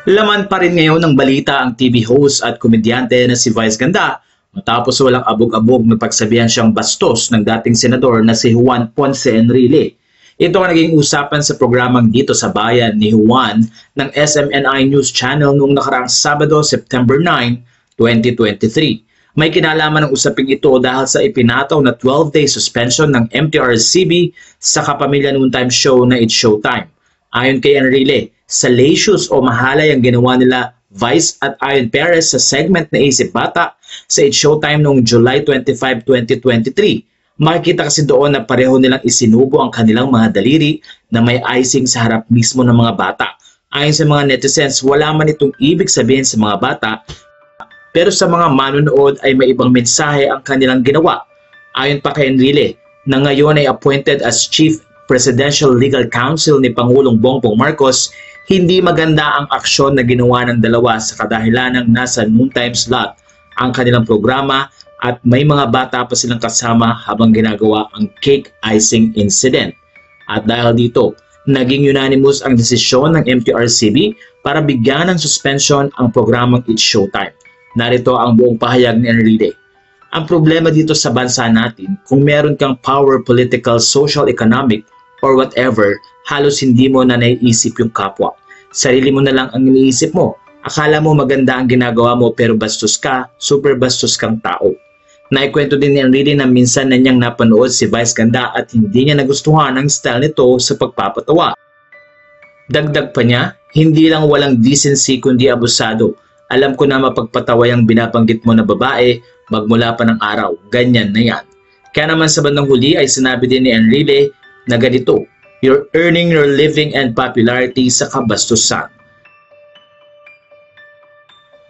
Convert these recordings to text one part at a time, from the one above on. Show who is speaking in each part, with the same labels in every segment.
Speaker 1: Laman pa rin ngayon ng balita ang TV host at komedyante na si Vice Ganda matapos walang abog-abog na pagsabihan siyang bastos ng dating senador na si Juan Ponce Enrile. Ito ang naging usapan sa programang Dito sa Bayan ni Juan ng SMNI News Channel noong nakaraang Sabado, September 9, 2023. May kinalaman ng usaping ito dahil sa ipinataw na 12-day suspension ng MTRCB sa kapamilya noontime show na It's Showtime. Ayon kay Enrile, salacious o mahalay ang ginawa nila Vice at Ayon Perez sa segment na Isip Bata sa It's Showtime noong July 25, 2023. Makikita kasi doon na pareho nilang isinubo ang kanilang mga daliri na may icing sa harap mismo ng mga bata. Ayon sa mga netizens, wala man itong ibig sabihin sa mga bata, pero sa mga manonood ay may ibang mensahe ang kanilang ginawa. Ayon pa kay Enrile, na ngayon ay appointed as Chief Presidential Legal Counsel ni Pangulong Bongbong Marcos, hindi maganda ang aksyon na ginawa ng dalawa sa kadahilan ng nasa noontime slot ang kanilang programa at may mga bata pa silang kasama habang ginagawa ang cake icing incident. At dahil dito, naging unanimous ang desisyon ng MTRCB para bigyan ng suspension ang programang It's Showtime. Narito ang buong pahayag ni Enrile. Ang problema dito sa bansa natin, kung meron kang power, political, social, economic, or whatever, halos hindi mo na naiisip yung kapwa. Sarili mo na lang ang iniisip mo. Akala mo maganda ang ginagawa mo pero bastos ka, super bastos kang tao. Naikwento din ni Enrile na minsan na niyang napanood si Vice Ganda at hindi niya nagustuhan ang style nito sa pagpapatawa. Dagdag pa niya, hindi lang walang decency kundi abusado. Alam ko na mapagpatawa yung binabanggit mo na babae, magmula pa ng araw, ganyan na yan. Kaya naman sa bandang huli ay sinabi din ni Enrile na ganito, you're earning your living and popularity sa kabastusan.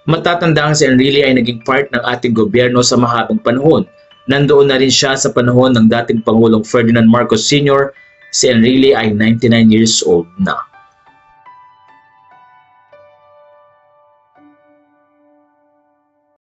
Speaker 1: Matatandaan si Enrile ay naging part ng ating gobyerno sa mahabang panahon. Nandoon na rin siya sa panahon ng dating Pangulong Ferdinand Marcos Sr. Si Enrile ay 99 years old na.